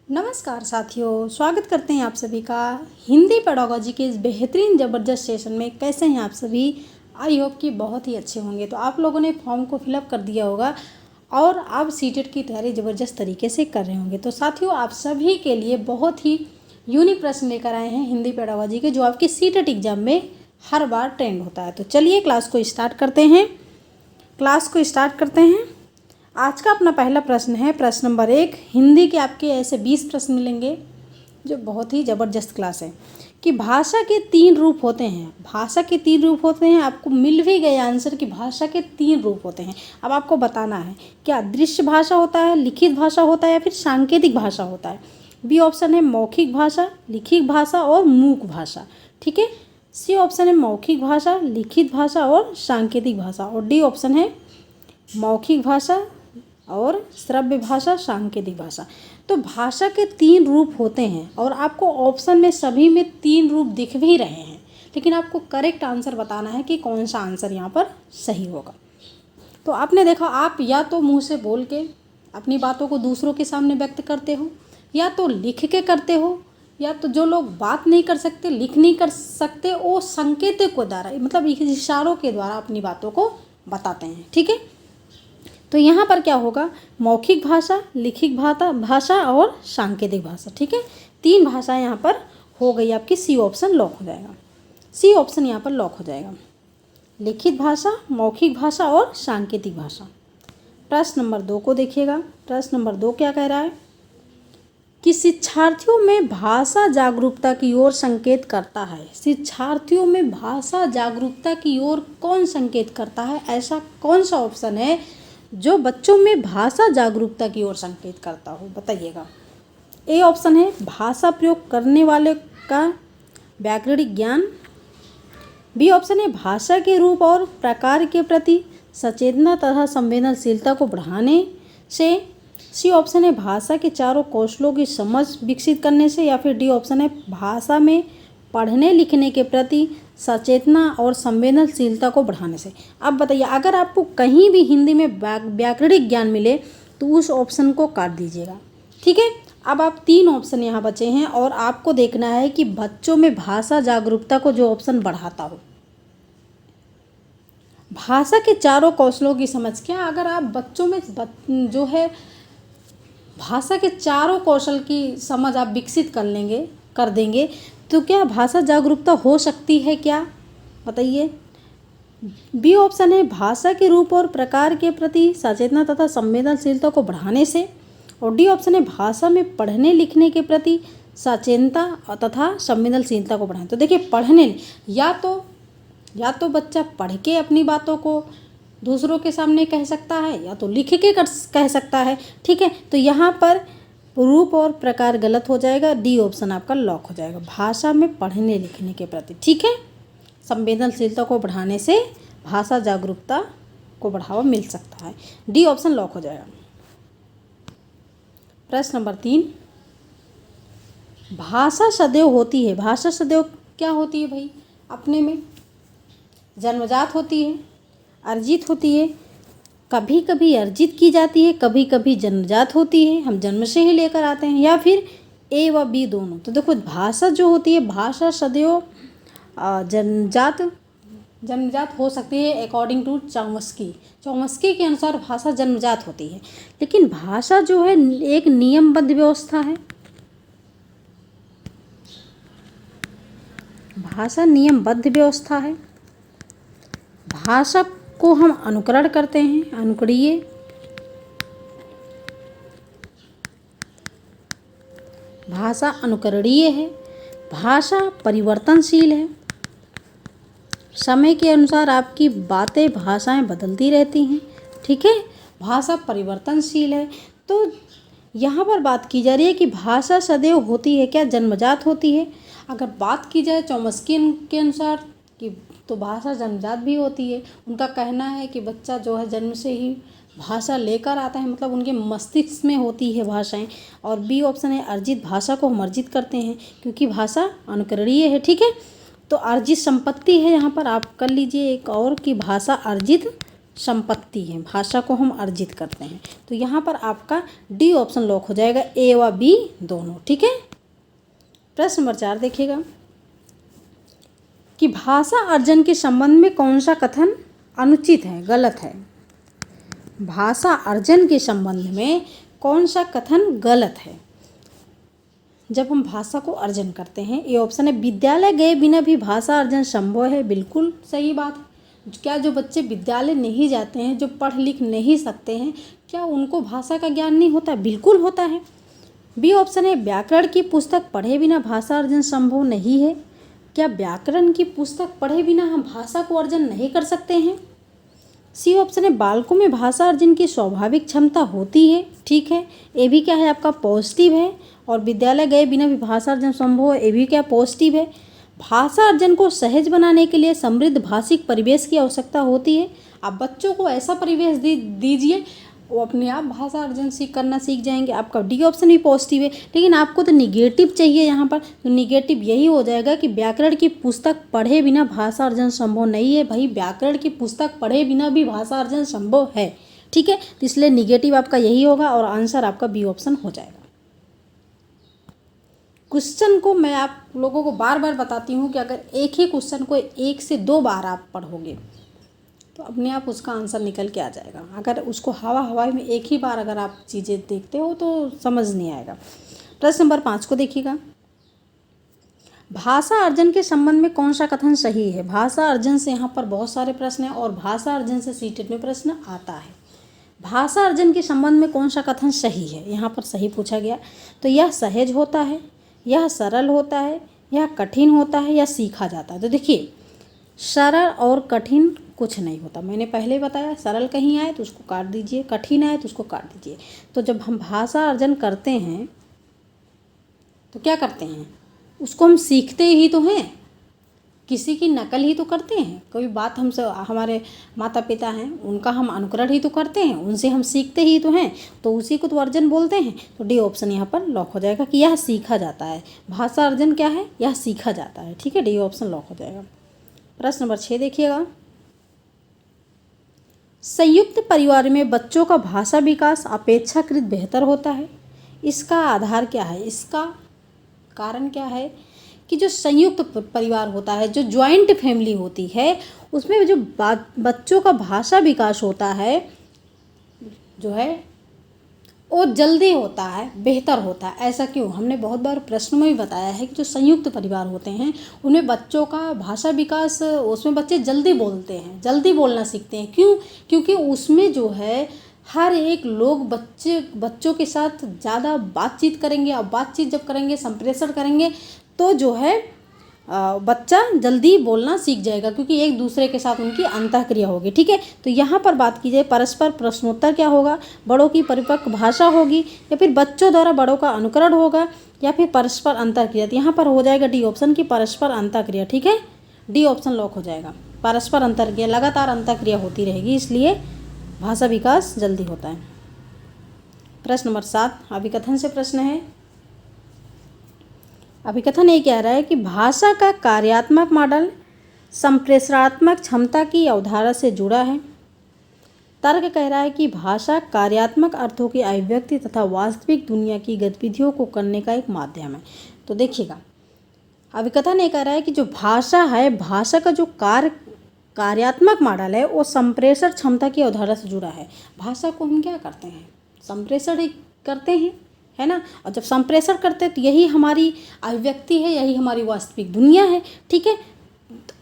नमस्कार साथियों, स्वागत करते हैं आप सभी का हिंदी पेडागोजी के इस बेहतरीन ज़बरदस्त सेशन में। कैसे हैं आप सभी? आई होप कि बहुत ही अच्छे होंगे। तो आप लोगों ने फॉर्म को फिलअप कर दिया होगा और आप सीटेट की तैयारी ज़बरदस्त तरीके से कर रहे होंगे। तो साथियों, आप सभी के लिए बहुत ही यूनिक प्रश्न लेकर आए हैं हिंदी पेडागोजी के, जो आपके सीटेट एग्जाम में हर बार ट्रेंड होता है। तो चलिए क्लास को स्टार्ट करते हैं। आज का अपना पहला प्रश्न है, प्रश्न नंबर 1। हिंदी के आपके ऐसे 20 प्रश्न मिलेंगे जो बहुत ही ज़बरदस्त क्लास है कि भाषा के 3 रूप होते हैं। भाषा के 3 रूप होते हैं। आपको मिल भी गए आंसर कि भाषा के 3 रूप होते हैं। अब आपको बताना है क्या दृश्य भाषा होता है, लिखित भाषा होता है या फिर सांकेतिक भाषा होता है। बी ऑप्शन है मौखिक भाषा, लिखित भाषा और मूक भाषा। ठीक है। सी ऑप्शन है मौखिक भाषा, लिखित भाषा और सांकेतिक भाषा। और डी ऑप्शन है मौखिक भाषा और श्रव्य भाषा, सांकेतिक भाषा। तो भाषा के 3 रूप होते हैं और आपको ऑप्शन में सभी में 3 रूप दिख भी रहे हैं, लेकिन आपको करेक्ट आंसर बताना है कि कौन सा आंसर यहाँ पर सही होगा। तो आपने देखा, आप या तो मुंह से बोल के अपनी बातों को दूसरों के सामने व्यक्त करते हो, या तो लिख के करते हो, या तो जो लोग बात नहीं कर सकते, लिख नहीं कर सकते, वो संकेतों के द्वारा, मतलब इशारों के द्वारा अपनी बातों को बताते हैं। ठीक है। तो यहाँ पर क्या होगा, मौखिक भाषा, लिखित भाषा और सांकेतिक भाषा। ठीक है। 3 भाषाएं यहाँ पर हो गई आपकी। सी ऑप्शन लॉक हो जाएगा। सी ऑप्शन यहाँ पर लॉक हो जाएगा। लिखित भाषा, मौखिक भाषा और सांकेतिक भाषा। प्रश्न नंबर 2 को देखिएगा। प्रश्न नंबर 2 क्या कह रहा है कि शिक्षार्थियों में भाषा जागरूकता की ओर संकेत करता है। शिक्षार्थियों में भाषा जागरूकता की ओर कौन संकेत करता है? ऐसा कौन सा ऑप्शन है जो बच्चों में भाषा जागरूकता की ओर संकेत करता हो? बताइएगा। ए ऑप्शन है भाषा प्रयोग करने वाले का व्याकरणिक ज्ञान। बी ऑप्शन है भाषा के रूप और प्रकार के प्रति सचेतना तथा संवेदनशीलता को बढ़ाने से। सी ऑप्शन है भाषा के चारों कौशलों की समझ विकसित करने से। या फिर डी ऑप्शन है भाषा में पढ़ने लिखने के प्रति सचेतना और संवेदनशीलता को बढ़ाने से। अब बताइए, अगर आपको कहीं भी हिंदी में व्याकरणिक ज्ञान मिले तो उस ऑप्शन को काट दीजिएगा। ठीक है। अब आप 3 ऑप्शन यहाँ बचे हैं और आपको देखना है कि बच्चों में भाषा जागरूकता को जो ऑप्शन बढ़ाता हो। भाषा के चारों कौशलों की समझ, क्या अगर आप बच्चों में जो है भाषा के चारों कौशल की समझ आप विकसित कर देंगे तो क्या भाषा जागरूकता हो सकती है क्या? बताइए। बी ऑप्शन है भाषा के रूप और प्रकार के प्रति सचेतना तथा संवेदनशीलता को बढ़ाने से। और डी ऑप्शन है भाषा में पढ़ने लिखने के प्रति सचेतनता तथा संवेदनशीलता को बढ़ाने। तो देखिए, पढ़ने या तो बच्चा पढ़ के अपनी बातों को दूसरों के सामने कह सकता है, या तो लिख के कह सकता है। ठीक है। तो यहाँ पर रूप और प्रकार गलत हो जाएगा। डी ऑप्शन आपका लॉक हो जाएगा, भाषा में पढ़ने लिखने के प्रति। ठीक है। संवेदनशीलता को बढ़ाने से भाषा जागरूकता को बढ़ावा मिल सकता है। डी ऑप्शन लॉक हो जाएगा। प्रश्न नंबर 3, भाषा सदैव होती है। भाषा सदैव क्या होती है भाई? अपने में जन्मजात होती है, अर्जित होती है, कभी कभी अर्जित की जाती है, कभी कभी जन्मजात होती है, हम जन्म से ही लेकर आते हैं, या फिर ए व बी दोनों। तो देखो, भाषा जो होती है, भाषा सदैव जन्मजात हो सकती है अकॉर्डिंग टू चौमस्की के अनुसार भाषा जन्मजात होती है। लेकिन भाषा जो है एक नियमबद्ध व्यवस्था है। भाषा नियमबद्ध व्यवस्था है। भाषा को हम अनुकरण करते हैं, अनुकरणीय। भाषा अनुकरणीय है। भाषा परिवर्तनशील है। समय के अनुसार आपकी बातें, भाषाएं बदलती रहती हैं। ठीक है। भाषा परिवर्तनशील है। तो यहाँ पर बात की जा रही है कि भाषा सदैव होती है क्या, जन्मजात होती है? अगर बात की जाए चौमस्की के अनुसार कि तो भाषा जन्मजात भी होती है। उनका कहना है कि बच्चा जो है जन्म से ही भाषा लेकर आता है, मतलब उनके मस्तिष्क में होती है भाषाएं। और बी ऑप्शन है अर्जित, भाषा को हम अर्जित करते हैं क्योंकि भाषा अनुकरणीय है। ठीक है। तो अर्जित संपत्ति है, यहाँ पर आप कर लीजिए एक और कि भाषा अर्जित संपत्ति है, भाषा को हम अर्जित करते हैं। तो यहाँ पर आपका डी ऑप्शन लॉक हो जाएगा, ए व बी दोनों। ठीक है। प्रश्न नंबर 4 देखिएगा कि भाषा अर्जन के संबंध में कौन सा कथन अनुचित है, गलत है। भाषा अर्जन के संबंध में कौन सा कथन गलत है। जब हम भाषा को अर्जन करते हैं, ये ऑप्शन है, विद्यालय गए बिना भी भाषा अर्जन संभव है। बिल्कुल सही बात है। क्या जो बच्चे विद्यालय नहीं जाते हैं, जो पढ़ लिख नहीं सकते हैं, क्या उनको भाषा का ज्ञान नहीं होता? बिल्कुल होता है। बी ऑप्शन है, व्याकरण की पुस्तक पढ़े बिना भाषा अर्जन संभव नहीं है। क्या व्याकरण की पुस्तक पढ़े बिना हम भाषा को अर्जन नहीं कर सकते हैं? सी ऑप्शन है, बालकों में भाषा अर्जन की स्वाभाविक क्षमता होती है। ठीक है। ए भी क्या है आपका पॉजिटिव है। और विद्यालय गए बिना भी भाषा अर्जन संभव है, ए भी क्या पॉजिटिव है। भाषा अर्जन को सहज बनाने के लिए समृद्ध भाषिक परिवेश की आवश्यकता होती है। आप बच्चों को ऐसा परिवेश दीजिए, वो अपने आप भाषा अर्जन करना सीख जाएंगे। आपका डी ऑप्शन भी पॉजिटिव है। लेकिन आपको तो निगेटिव चाहिए यहाँ पर, तो निगेटिव यही हो जाएगा कि व्याकरण की पुस्तक पढ़े बिना भाषा अर्जन संभव नहीं है। भाई व्याकरण की पुस्तक पढ़े बिना भी भाषा अर्जन संभव है। ठीक है। तो इसलिए निगेटिव आपका यही होगा और आंसर आपका बी ऑप्शन हो जाएगा। क्वेश्चन को मैं आप लोगों को बार बार बताती हूँ कि अगर एक ही क्वेश्चन को 1 से 2 बार आप पढ़ोगे तो अपने आप उसका आंसर निकल के आ जाएगा। अगर उसको हवा में एक ही बार अगर आप चीज़ें देखते हो तो समझ नहीं आएगा। प्रश्न नंबर 5 को देखिएगा, भाषा अर्जन के संबंध में कौन सा कथन सही है। भाषा अर्जन से यहाँ पर बहुत सारे प्रश्न हैं और भाषा अर्जन से सीटेट में प्रश्न आता है। भाषा अर्जन के संबंध में कौन सा कथन सही है, यहाँ पर सही पूछा गया। तो यह सहज होता है, यह सरल होता है, यह कठिन होता है, या सीखा जाता है। तो देखिए, सरल और कठिन कुछ नहीं होता। मैंने पहले बताया, सरल कहीं आए तो उसको काट दीजिए, कठिन आए तो उसको काट दीजिए। तो जब हम भाषा अर्जन करते हैं तो क्या करते हैं, उसको हम सीखते ही तो हैं, किसी की नकल ही तो करते हैं। कोई बात हमसे, हमारे माता पिता हैं उनका हम अनुकरण ही तो करते हैं, उनसे हम सीखते ही तो हैं, तो उसी को तो अर्जन बोलते हैं। तो डी ऑप्शन यहाँ पर लॉक हो जाएगा कि यह सीखा जाता है। भाषा अर्जन क्या है, यह सीखा जाता है। ठीक है। डी ऑप्शन लॉक हो जाएगा। प्रश्न नंबर 6 देखिएगा, संयुक्त परिवार में बच्चों का भाषा विकास अपेक्षाकृत बेहतर होता है। इसका आधार क्या है, इसका कारण क्या है कि जो संयुक्त परिवार होता है, जो जॉइंट फैमिली होती है, उसमें जो बच्चों का भाषा विकास होता है जो है वो जल्दी होता है, बेहतर होता है। ऐसा क्यों? हमने बहुत बार प्रश्न में भी बताया है कि जो संयुक्त परिवार होते हैं उनमें बच्चों का भाषा विकास, उसमें बच्चे जल्दी बोलते हैं, जल्दी बोलना सीखते हैं। क्यों? क्योंकि उसमें जो है हर एक लोग बच्चों के साथ ज़्यादा बातचीत करेंगे, और बातचीत जब करेंगे, संप्रेषण करेंगे, तो जो है बच्चा जल्दी बोलना सीख जाएगा, क्योंकि एक दूसरे के साथ उनकी अंतःक्रिया होगी। ठीक है। तो यहाँ पर बात की जाए, परस्पर प्रश्नोत्तर क्या होगा, बड़ों की परिपक्व भाषा होगी, या फिर बच्चों द्वारा बड़ों का अनुकरण होगा, या फिर परस्पर अंतःक्रिया। तो यहाँ पर हो जाएगा डी ऑप्शन की परस्पर अंतःक्रिया। ठीक है। डी ऑप्शन लॉक हो जाएगा। परस्पर अंतःक्रिया, लगातार अंतःक्रिया होती रहेगी, इसलिए भाषा विकास जल्दी होता है। प्रश्न नंबर 7 अभिकथन से प्रश्न है। अभिकथन ये कह रहा है कि भाषा का कार्यात्मक मॉडल संप्रेषणात्मक क्षमता की अवधारणा से जुड़ा है। तर्क कह रहा है कि भाषा कार्यात्मक अर्थों की अभिव्यक्ति तथा वास्तविक दुनिया की गतिविधियों को करने का एक माध्यम है। तो देखिएगा, अभिकथन ये कह रहा है कि जो भाषा है, भाषा का जो कार्यात्मक मॉडल है वो संप्रेषण क्षमता की अवधारणा से जुड़ा है। भाषा को हम क्या करते हैं, संप्रेषण ही करते हैं, है ना। और जब संप्रेषण करते हैं तो यही हमारी अभिव्यक्ति है, यही हमारी वास्तविक दुनिया है। ठीक है।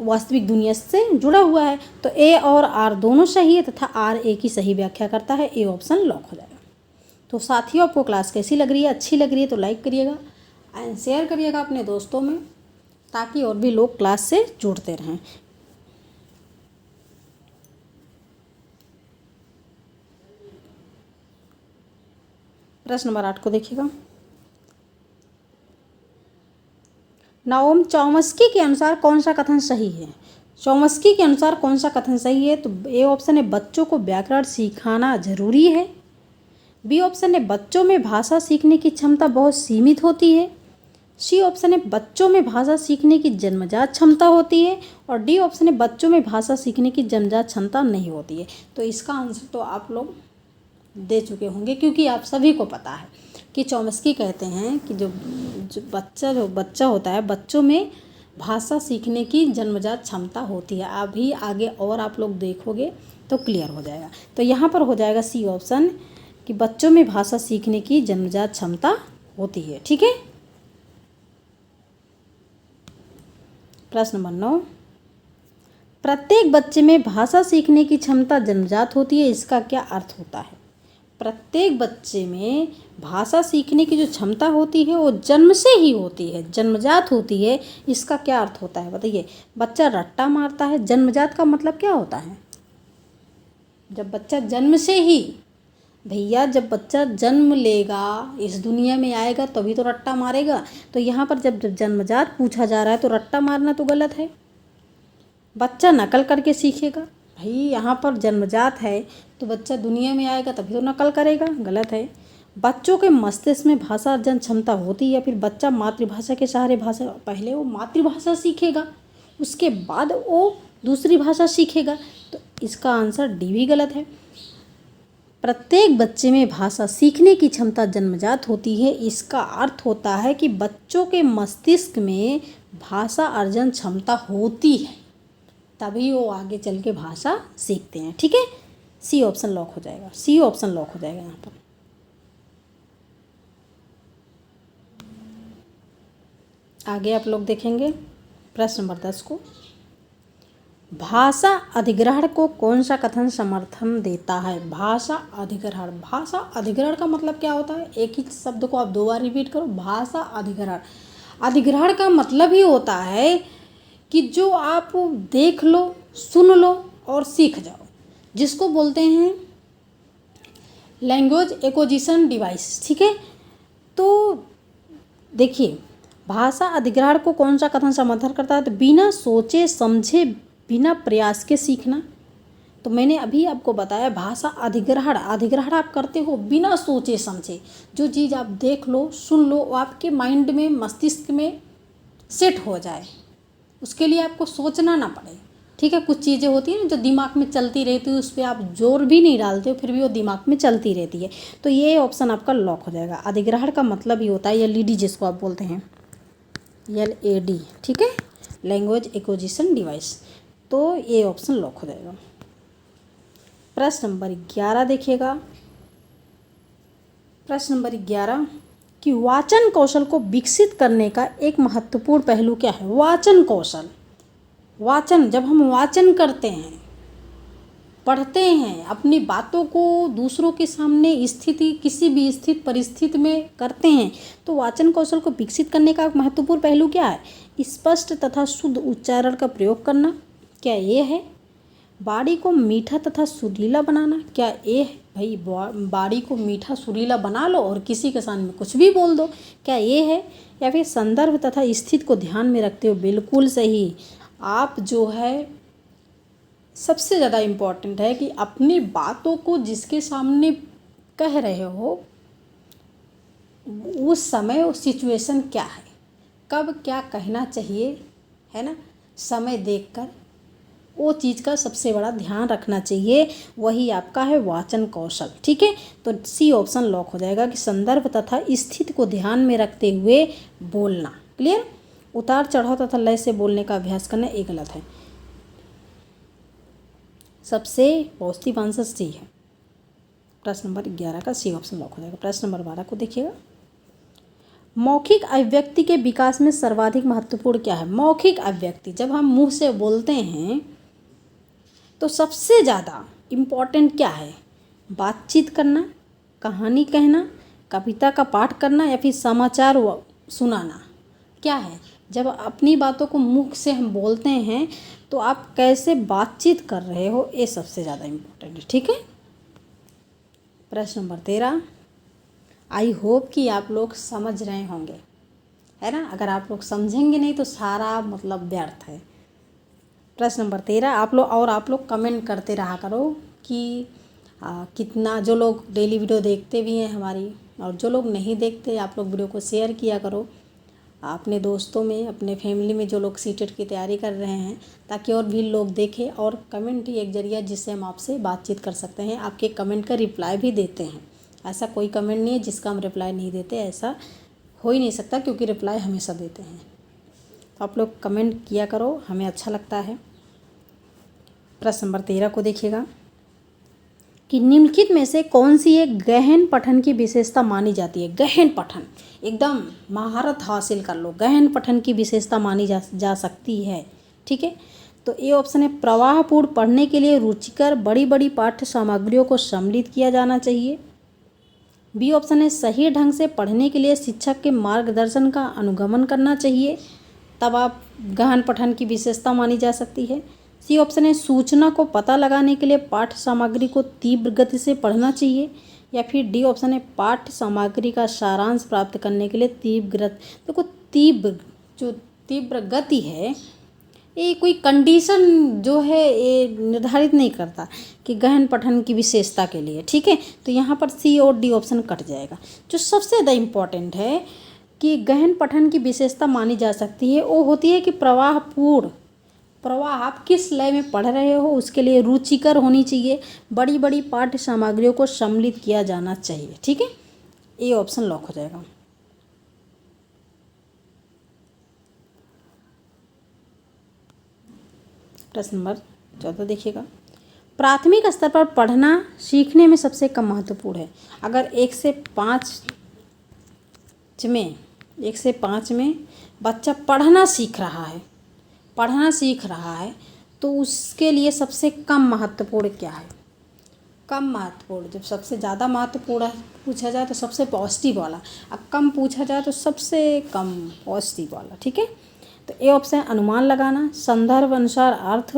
वास्तविक दुनिया से जुड़ा हुआ है। तो ए और आर दोनों सही है तथा आर ए की सही व्याख्या करता है। ए ऑप्शन लॉक हो जाएगा। तो साथियों, आपको क्लास कैसी लग रही है? अच्छी लग रही है तो लाइक करिएगा एंड शेयर करिएगा अपने दोस्तों में, ताकि और भी लोग क्लास से जुड़ते रहें। प्रश्न नंबर 8 को देखिएगा, नाओम चॉम्स्की के अनुसार कौन सा कथन सही है। चॉम्स्की के अनुसार कौन सा कथन सही है? तो ए ऑप्शन है, बच्चों को व्याकरण सिखाना जरूरी है। बी ऑप्शन है, बच्चों में भाषा सीखने की क्षमता बहुत सीमित होती है। सी ऑप्शन है बच्चों में भाषा सीखने की जन्मजात क्षमता होती है, और डी ऑप्शन है बच्चों में भाषा सीखने की जन्मजात क्षमता नहीं होती है। तो इसका आंसर तो आप लोग दे चुके होंगे, क्योंकि आप सभी को पता है कि चॉम्स्की कहते हैं कि जो बच्चा होता है, बच्चों में भाषा सीखने की जन्मजात क्षमता होती है। अभी आगे और आप लोग देखोगे तो क्लियर हो जाएगा। तो यहाँ पर हो जाएगा सी ऑप्शन कि बच्चों में भाषा सीखने की जन्मजात क्षमता होती है। ठीक है। प्रश्न नंबर 9, प्रत्येक बच्चे में भाषा सीखने की क्षमता जन्मजात होती है, इसका क्या अर्थ होता है? प्रत्येक बच्चे में भाषा सीखने की जो क्षमता होती है वो जन्म से ही होती है, जन्मजात होती है, इसका क्या अर्थ होता है बताइए। बच्चा रट्टा मारता है, जन्मजात का मतलब क्या होता है? जब बच्चा जन्म से ही, भैया जब बच्चा जन्म लेगा, इस दुनिया में आएगा तभी तो रट्टा मारेगा। तो यहाँ पर जब जन्मजात पूछा जा रहा है तो रट्टा मारना तो गलत है। बच्चा नकल करके सीखेगा, भाई यहाँ पर जन्मजात है तो बच्चा दुनिया में आएगा तभी तो नकल करेगा, गलत है। बच्चों के मस्तिष्क में भाषा अर्जन क्षमता होती है, फिर बच्चा मातृभाषा के सहारे भाषा, पहले वो मातृभाषा सीखेगा उसके बाद वो दूसरी भाषा सीखेगा। तो इसका आंसर डी भी गलत है। प्रत्येक बच्चे में भाषा सीखने की क्षमता जन्मजात होती है, इसका अर्थ होता है कि बच्चों के मस्तिष्क में भाषा अर्जन क्षमता होती है, तभी वो आगे चल के भाषा सीखते हैं। ठीक है। सी ऑप्शन लॉक हो जाएगा, सी ऑप्शन लॉक हो जाएगा यहाँ पर। आगे आप लोग देखेंगे प्रश्न नंबर 10 को, भाषा अधिग्रहण को कौन सा कथन समर्थन देता है? भाषा अधिग्रहण, भाषा अधिग्रहण का मतलब क्या होता है? एक ही शब्द को आप 2 बार रिपीट करो, भाषा अधिग्रहण। अधिग्रहण का मतलब ही होता है कि जो आप देख लो, सुन लो और सीख जाओ, जिसको बोलते हैं लैंग्वेज एक्विजिशन डिवाइस। ठीक है। तो देखिए, भाषा अधिग्रहण को कौन सा कथन समर्थन करता है? तो बिना सोचे समझे, बिना प्रयास के सीखना। तो मैंने अभी आपको बताया भाषा अधिग्रहण, अधिग्रहण आप करते हो बिना सोचे समझे। जो चीज़ आप देख लो, सुन लो, वो आपके माइंड में, मस्तिष्क में सेट हो जाए, उसके लिए आपको सोचना ना पड़े। ठीक है। कुछ चीज़ें होती हैं जो दिमाग में चलती रहती है, उस पर आप जोर भी नहीं डालते हो, फिर भी वो दिमाग में चलती रहती है। तो ये ऑप्शन आपका लॉक हो जाएगा। अधिग्रहण का मतलब ही होता है एलईडी, जिसको आप बोलते हैं एलएडी। ठीक है, लैंग्वेज एक्विजिशन डिवाइस। तो ये ऑप्शन लॉक हो जाएगा। प्रश्न नंबर 11 देखिएगा। प्रश्न नंबर 11 कि वाचन कौशल को विकसित करने का एक महत्वपूर्ण पहलू क्या है? वाचन कौशल, वाचन, जब हम वाचन करते हैं, पढ़ते हैं, अपनी बातों को दूसरों के सामने स्थिति, किसी भी स्थित परिस्थिति में करते हैं, तो वाचन कौशल को विकसित करने का एक महत्वपूर्ण पहलू क्या है? स्पष्ट तथा शुद्ध उच्चारण का प्रयोग करना, क्या ये है? बाणी को मीठा तथा सुरीला बनाना, क्या ये है? भाई बाणी को मीठा सुरीला बना लो और किसी के सामने कुछ भी बोल दो, क्या ये है? या फिर संदर्भ तथा स्थिति को ध्यान में रखते हो, बिल्कुल सही। आप जो है सबसे ज़्यादा इम्पॉर्टेंट है कि अपनी बातों को जिसके सामने कह रहे हो, उस समय उस सिचुएशन क्या है, कब क्या कहना चाहिए, है ना, समय देखकर वो चीज़ का सबसे बड़ा ध्यान रखना चाहिए। वही आपका है वाचन कौशल। ठीक है। तो सी ऑप्शन लॉक हो जाएगा कि संदर्भ तथा स्थिति को ध्यान में रखते हुए बोलना। क्लियर। उतार चढ़ाव तथा लय से बोलने का अभ्यास करना, ये गलत है। सबसे पॉजिटिव आंसर सी है। प्रश्न नंबर 11 का सी ऑप्शन लॉक हो जाएगा। प्रश्न नंबर 12 को देखिएगा। मौखिक अभिव्यक्ति के विकास में सर्वाधिक महत्वपूर्ण क्या है? मौखिक अभिव्यक्ति, जब हम मुंह से बोलते हैं तो सबसे ज़्यादा इम्पॉर्टेंट क्या है? बातचीत करना, कहानी कहना, कविता का पाठ करना, या फिर समाचार सुनाना, क्या है? जब अपनी बातों को मुख से हम बोलते हैं तो आप कैसे बातचीत कर रहे हो, ये सबसे ज़्यादा इम्पोर्टेंट है। ठीक है। प्रश्न नंबर 13, आई होप कि आप लोग समझ रहे होंगे, है ना। अगर आप लोग समझेंगे नहीं तो सारा मतलब व्यर्थ है। प्रश्न नंबर 13, आप लोग कमेंट करते रहा करो कि कितना, जो लोग डेली वीडियो देखते भी हैं हमारी, और जो लोग नहीं देखते, आप लोग वीडियो को शेयर किया करो। अपने दोस्तों में, अपने फैमिली में जो लोग सीटेट की तैयारी कर रहे हैं, ताकि और भी लोग देखें। और कमेंट ही एक जरिया जिससे हम आपसे बातचीत कर सकते हैं। आपके कमेंट का रिप्लाई भी देते हैं, ऐसा कोई कमेंट नहीं है जिसका हम रिप्लाई नहीं देते, ऐसा हो ही नहीं सकता, क्योंकि रिप्लाई हमेशा देते हैं। तो आप लोग कमेंट किया करो, हमें अच्छा लगता है। प्रश्न नंबर 13 को देखिएगा कि निम्नलिखित में से कौन सी एक गहन पठन की विशेषता मानी जाती है। गहन पठन, एकदम महारत हासिल कर लो, गहन पठन की विशेषता मानी जा सकती है। ठीक है, तो ए ऑप्शन है प्रवाहपूर्ण पढ़ने के लिए रुचिकर बड़ी बड़ी पाठ्य सामग्रियों को सम्मिलित किया जाना चाहिए। बी ऑप्शन है सही ढंग से पढ़ने के लिए शिक्षक के मार्गदर्शन का अनुगमन करना चाहिए, तब आप गहन पठन की विशेषता मानी जा सकती है। सी ऑप्शन है सूचना को पता लगाने के लिए पाठ्य सामग्री को तीव्र गति से पढ़ना चाहिए। या फिर डी ऑप्शन है पाठ्य सामग्री का सारांश प्राप्त करने के लिए देखो तीव्र गति है, ये कोई कंडीशन जो है ये निर्धारित नहीं करता कि गहन पठन की विशेषता के लिए। ठीक है, तो यहाँ पर सी और डी ऑप्शन कट जाएगा। जो सबसे ज़्यादा इम्पॉर्टेंट है कि गहन पठन की विशेषता मानी जा सकती है, वो होती है कि प्रवाह आप किस लय में पढ़ रहे हो उसके लिए रुचिकर होनी चाहिए, बड़ी बड़ी पाठ्य सामग्रियों को सम्मिलित किया जाना चाहिए। ठीक है, ये ऑप्शन लॉक हो जाएगा। प्रश्न नंबर 14 देखिएगा, प्राथमिक स्तर पर पढ़ना सीखने में सबसे कम महत्वपूर्ण है। अगर 1 से 5 में बच्चा पढ़ना सीख रहा है तो उसके लिए सबसे कम महत्वपूर्ण क्या है। कम महत्वपूर्ण, जब सबसे ज़्यादा महत्वपूर्ण पूछा जाए तो सबसे पॉजिटिव वाला, अब कम पूछा जाए तो सबसे कम पॉजिटिव वाला। ठीक है, तो ए ऑप्शन अनुमान लगाना, संदर्भ अनुसार अर्थ,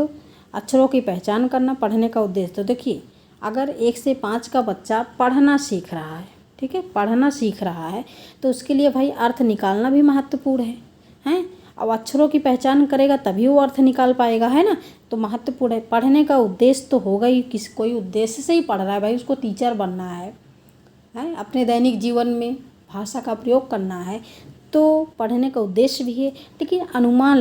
अक्षरों की पहचान करना, पढ़ने का उद्देश्य। तो देखिए अगर 1 से 5 का बच्चा पढ़ना सीख रहा है, ठीक है, पढ़ना सीख रहा है तो उसके लिए भाई अर्थ निकालना भी महत्वपूर्ण है। अब अक्षरों की पहचान करेगा तभी वो अर्थ निकाल पाएगा, है ना, तो महत्वपूर्ण है। पढ़ने का उद्देश्य तो होगा ही, कोई उद्देश्य से ही पढ़ रहा है भाई, उसको टीचर बनना है, अपने दैनिक जीवन में भाषा का प्रयोग करना है, तो पढ़ने का उद्देश्य भी है। लेकिन अनुमान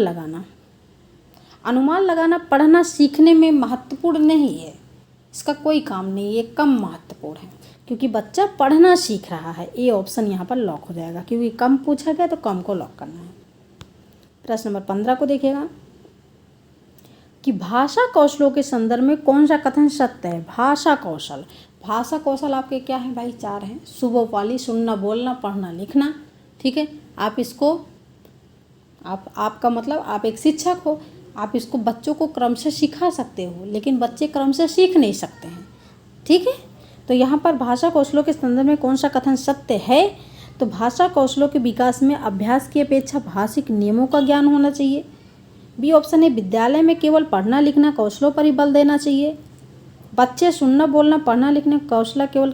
लगाना पढ़ना सीखने में महत्वपूर्ण नहीं है, इसका कोई काम नहीं, ये कम महत्वपूर्ण है क्योंकि बच्चा पढ़ना सीख रहा है। ये ऑप्शन यहाँ पर लॉक हो जाएगा, क्योंकि कम पूछा गया तो कम को लॉक करना है। प्रश्न नंबर 15 को देखिएगा कि भाषा कौशलों के संदर्भ में कौन सा कथन सत्य है। भाषा कौशल आपके क्या है भाई, 4 हैं। सुबह पाली, सुनना, बोलना, पढ़ना, लिखना। ठीक है, आप इसको आपका मतलब आप एक शिक्षक हो, आप इसको बच्चों को क्रम से सिखा सकते हो, लेकिन बच्चे क्रम से सीख नहीं सकते हैं। ठीक है, तो यहाँ पर भाषा कौशलों के संदर्भ में कौन सा कथन सत्य है, तो भाषा कौशलों के विकास में अभ्यास की अपेक्षा भाषिक नियमों का ज्ञान होना चाहिए। बी ऑप्शन है विद्यालय में केवल पढ़ना लिखना कौशलों पर ही बल देना चाहिए। बच्चे सुनना बोलना पढ़ना लिखना कौशल केवल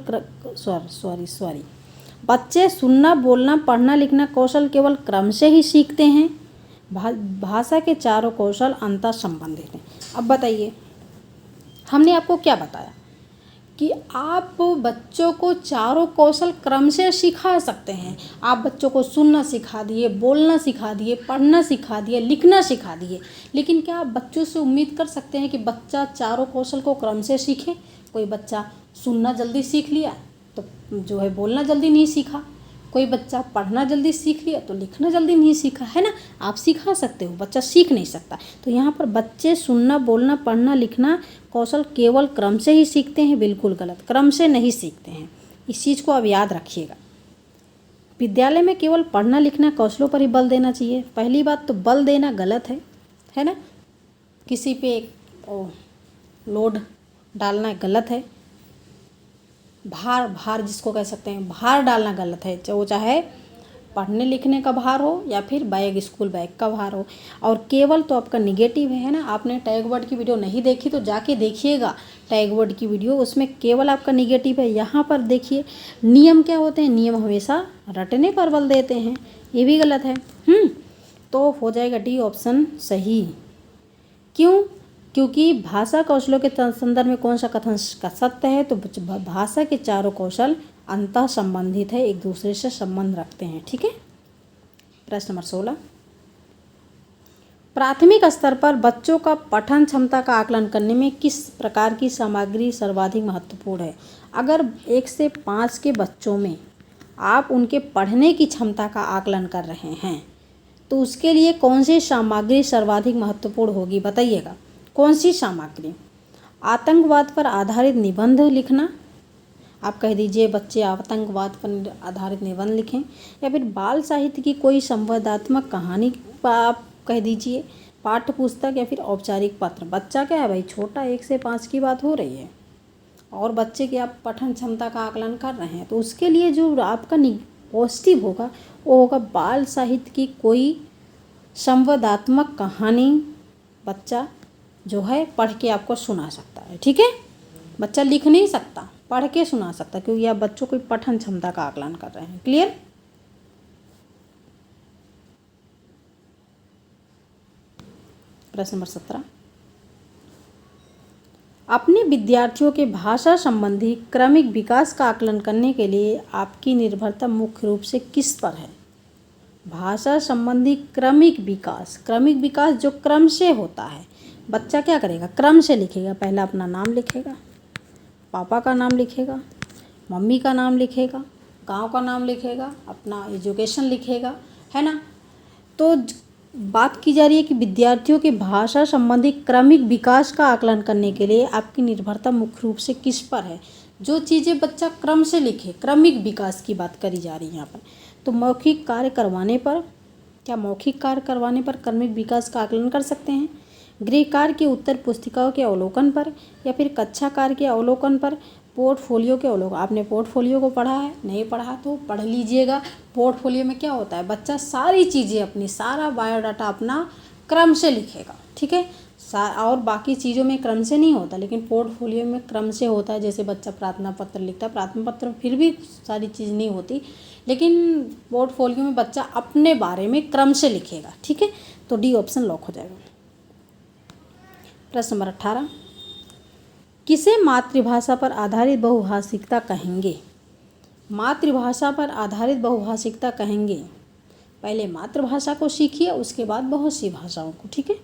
बच्चे सुनना बोलना पढ़ना लिखना कौशल केवल क्रम से ही सीखते हैं। भाषा के चारों कौशल अंतर संबंधित हैं। अब बताइए, हमने आपको क्या बताया कि आप बच्चों को चारों कौशल क्रम से सिखा सकते हैं। आप बच्चों को सुनना सिखा दिए, बोलना सिखा दिए, पढ़ना सिखा दिए, लिखना सिखा दिए, लेकिन क्या आप बच्चों से उम्मीद कर सकते हैं कि बच्चा चारों कौशल को क्रम से सीखे। कोई बच्चा सुनना जल्दी सीख लिया तो जो है बोलना जल्दी नहीं सीखा, कोई बच्चा पढ़ना जल्दी सीख लिया तो लिखना जल्दी नहीं सीखा, है ना। आप सिखा सकते हो, बच्चा सीख नहीं सकता। तो यहाँ पर बच्चे सुनना बोलना पढ़ना लिखना कौशल केवल क्रम से ही सीखते हैं, बिल्कुल गलत, क्रम से नहीं सीखते हैं। इस चीज़ को आप याद रखिएगा। विद्यालय में केवल पढ़ना लिखना कौशलों पर ही बल देना चाहिए। पहली बात तो बल देना गलत है ना, किसी पे लोड डालना गलत है। भार जिसको कह सकते हैं, भार डालना गलत है, चाहे पढ़ने लिखने का भार हो या फिर स्कूल बैग का भार हो। और केवल तो आपका निगेटिव है ना। आपने टैग वर्ड की वीडियो नहीं देखी तो जाके देखिएगा टैग वर्ड की वीडियो, उसमें केवल आपका निगेटिव है। यहाँ पर देखिए नियम क्या होते हैं, नियम हमेशा रटने पर बल देते हैं, ये भी गलत है। तो हो जाएगा डी ऑप्शन सही। क्यों? क्योंकि भाषा कौशलों के संदर्भ में कौन सा कथन का सत्य है, तो भाषा के चारों कौशल अंतः संबंधित है, एक दूसरे से संबंध रखते हैं। ठीक है, प्रश्न नंबर 16, प्राथमिक स्तर पर बच्चों का पठन क्षमता का आकलन करने में किस प्रकार की सामग्री सर्वाधिक महत्वपूर्ण है। अगर 1 से 5 के बच्चों में आप उनके पढ़ने की क्षमता का आकलन कर रहे हैं तो उसके लिए कौन सी सामग्री सर्वाधिक महत्वपूर्ण होगी, बताइएगा। कौन सी सामग्री? आतंकवाद पर आधारित निबंध लिखना, आप कह दीजिए बच्चे आतंकवाद पर आधारित निबंध लिखें, या फिर बाल साहित्य की कोई संवादात्मक कहानी आप कह दीजिए, पाठ्य पुस्तक, या फिर औपचारिक पत्र। बच्चा क्या है भाई, छोटा, 1 से 5 की बात हो रही है और बच्चे की आप पठन क्षमता का आकलन कर रहे हैं तो उसके लिए जो आपका पॉजिटिव होगा वो होगा बाल साहित्य की कोई संवादात्मक कहानी बच्चा जो है पढ़ के आपको सुना सकता है। ठीक है, बच्चा लिख नहीं सकता, पढ़ के सुना सकता, क्योंकि आप बच्चों की पठन क्षमता का आकलन कर रहे हैं। क्लियर? प्रश्न नंबर 17, अपने विद्यार्थियों के भाषा संबंधी क्रमिक विकास का आकलन करने के लिए आपकी निर्भरता मुख्य रूप से किस पर है। भाषा संबंधी क्रमिक विकास जो क्रम से होता है, बच्चा क्या करेगा, क्रम से लिखेगा। पहला अपना नाम लिखेगा, पापा का नाम लिखेगा, मम्मी का नाम लिखेगा, गांव का नाम लिखेगा, अपना एजुकेशन लिखेगा, है ना। तो बात की जा रही है कि विद्यार्थियों के भाषा संबंधी क्रमिक विकास का आकलन करने के लिए आपकी निर्भरता मुख्य रूप से किस पर है। जो चीज़ें बच्चा क्रम से लिखे, क्रमिक विकास की बात करी जा रही है यहाँ पर। तो मौखिक कार्य करवाने पर क्रमिक विकास का आकलन कर सकते हैं। गृह कार्य के उत्तर पुस्तिकाओं के अवलोकन पर, या फिर कक्षा कार्य के अवलोकन पर, पोर्टफोलियो के अवलोकन। आपने पोर्टफोलियो को पढ़ा है, नहीं पढ़ा तो पढ़ लीजिएगा। पोर्टफोलियो में क्या होता है, बच्चा सारी चीज़ें अपनी, सारा बायोडाटा अपना क्रम से लिखेगा। ठीक है, और बाकी चीज़ों में क्रम से नहीं होता, लेकिन पोर्टफोलियो में क्रम से होता है। जैसे बच्चा प्रार्थना पत्र लिखता है, प्रार्थना पत्र फिर भी सारी चीज़ नहीं होती, लेकिन पोर्टफोलियो में बच्चा अपने बारे में क्रम से लिखेगा। ठीक है, तो डी ऑप्शन लॉक हो जाएगा। प्रश्न नंबर 18, किसे मातृभाषा पर आधारित बहुभाषिकता कहेंगे। मातृभाषा पर आधारित बहुभाषिकता कहेंगे, पहले मातृभाषा को सीखिए, उसके बाद बहुत सी भाषाओं को। ठीक है,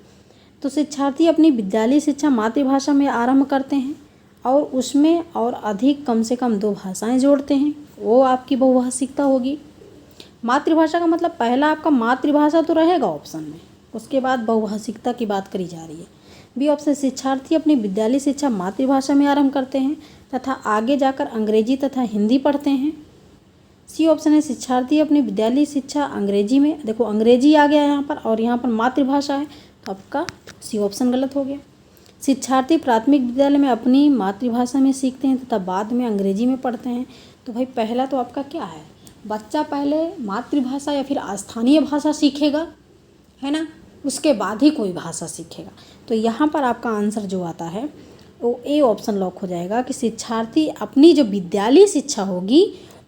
तो शिक्षार्थी अपनी विद्यालय शिक्षा मातृभाषा में आरंभ करते हैं और उसमें और अधिक कम से कम 2 भाषाएं जोड़ते हैं, वो आपकी बहुभाषिकता होगी। मातृभाषा का मतलब पहला आपका मातृभाषा तो रहेगा ऑप्शन में, उसके बाद बहुभाषिकता की बात करी जा रही है। बी ऑप्शन, शिक्षार्थी अपनी विद्यालय शिक्षा मातृभाषा में आरंभ करते हैं तथा आगे जाकर अंग्रेजी तथा हिंदी पढ़ते हैं। सी ऑप्शन है, शिक्षार्थी अपनी विद्यालय शिक्षा अंग्रेजी में, देखो अंग्रेजी आ गया यहाँ पर और यहाँ पर मातृभाषा है, तो आपका सी ऑप्शन गलत हो गया। शिक्षार्थी प्राथमिक विद्यालय में अपनी मातृभाषा में सीखते हैं तथा बाद में अंग्रेजी में पढ़ते हैं। तो भाई पहला तो आपका क्या है, बच्चा पहले मातृभाषा या फिर स्थानीय भाषा सीखेगा, है ना, उसके बाद ही कोई भाषा सीखेगा। तो यहाँ पर आपका आंसर जो आता है वो ए ऑप्शन लॉक हो जाएगा कि शिक्षार्थी अपनी जो विद्यालय शिक्षा होगी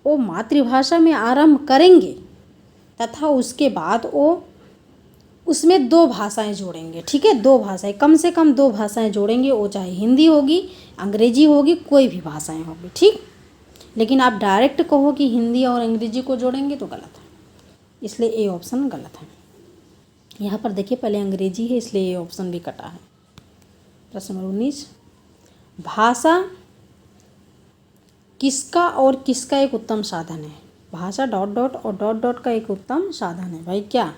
वो मातृभाषा में आरंभ करेंगे तथा उसके बाद वो उसमें 2 भाषाएं जोड़ेंगे। ठीक है, 2 भाषाएं, कम से कम 2 भाषाएं जोड़ेंगे, वो चाहे हिंदी होगी, अंग्रेजी होगी, कोई भी भाषाएं होगी। ठीक, लेकिन आप डायरेक्ट कहो कि हिंदी और अंग्रेजी को जोड़ेंगे तो गलत है, इसलिए ए ऑप्शन गलत है। यहाँ पर देखिए पहले अंग्रेजी है इसलिए ए ऑप्शन भी कटा है। प्रश्न नंबर 19, भाषा किसका और किसका एक उत्तम साधन है। भाषा डॉट डॉट और डॉट डॉट का एक उत्तम साधन है। भाई क्या,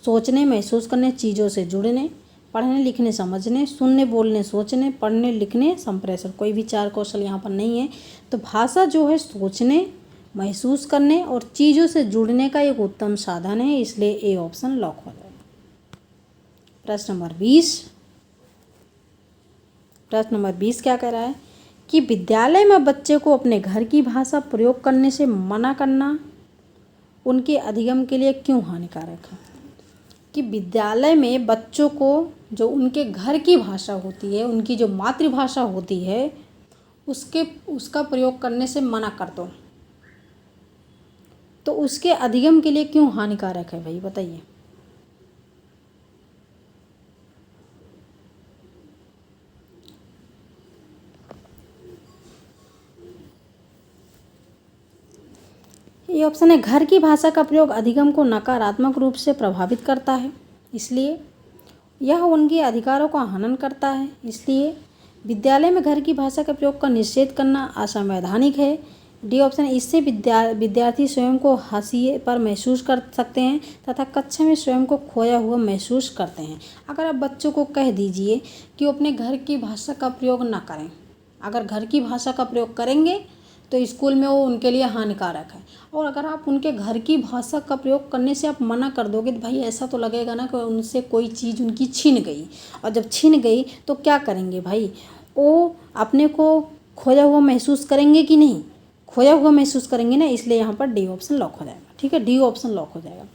सोचने, महसूस करने, चीज़ों से जुड़ने, पढ़ने, लिखने, समझने, सुनने, बोलने, सोचने, पढ़ने, लिखने, संप्रेषण। कोई भी 4 कौशल यहाँ पर नहीं है। तो भाषा जो है सोचने, महसूस करने और चीज़ों से जुड़ने का एक उत्तम साधन है, इसलिए ए ऑप्शन लॉक हो जाएगा। प्रश्न नंबर 20 क्या कह रहा है कि विद्यालय में बच्चे को अपने घर की भाषा प्रयोग करने से मना करना उनके अधिगम के लिए क्यों हानिकारक है। कि विद्यालय में बच्चों को जो उनके घर की भाषा होती है, उनकी जो मातृभाषा होती है, उसका प्रयोग करने से मना कर दो तो उसके अधिगम के लिए क्यों हानिकारक है, भाई बताइए। ए ऑप्शन है, घर की भाषा का प्रयोग अधिगम को नकारात्मक रूप से प्रभावित करता है, इसलिए यह उनके अधिकारों का हनन करता है, इसलिए विद्यालय में घर की भाषा के प्रयोग का निषेध करना असंवैधानिक है। डी ऑप्शन है, इससे विद्यार्थी स्वयं को हाशिए पर महसूस कर सकते हैं तथा कक्षा में स्वयं को खोया हुआ महसूस करते हैं। अगर आप बच्चों को कह दीजिए कि वो अपने घर की भाषा का प्रयोग ना करें, अगर घर की भाषा का प्रयोग करेंगे तो स्कूल में वो उनके लिए हानिकारक है, और अगर आप उनके घर की भाषा का प्रयोग करने से आप मना कर दोगे तो भाई ऐसा तो लगेगा ना कि उनसे कोई चीज़ उनकी छीन गई, और जब छीन गई तो क्या करेंगे भाई, वो अपने को खोया हुआ महसूस करेंगे कि नहीं, खोया हुआ महसूस करेंगे ना, इसलिए यहाँ पर डी ऑप्शन लॉक हो जाएगा। ठीक है, डी ऑप्शन लॉक हो जाएगा।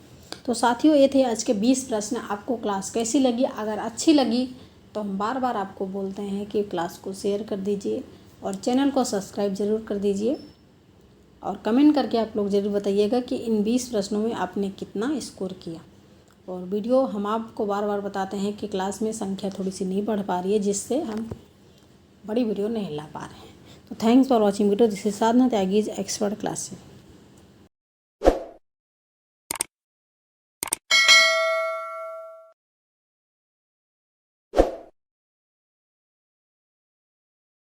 तो साथियों, ये थे आज के 20 प्रश्न। आपको क्लास कैसी लगी? अगर अच्छी लगी तो हम बार बार आपको बोलते हैं कि क्लास को शेयर कर दीजिए और चैनल को सब्सक्राइब ज़रूर कर दीजिए, और कमेंट करके आप लोग ज़रूर बताइएगा कि इन 20 प्रश्नों में आपने कितना स्कोर किया। और वीडियो हम आपको बार बार बताते हैं कि क्लास में संख्या थोड़ी सी नहीं बढ़ पा रही है, जिससे हम बड़ी वीडियो नहीं ला पा रहे हैं। तो thanks for watching video. This is Sadhana Tyagi's expert classes.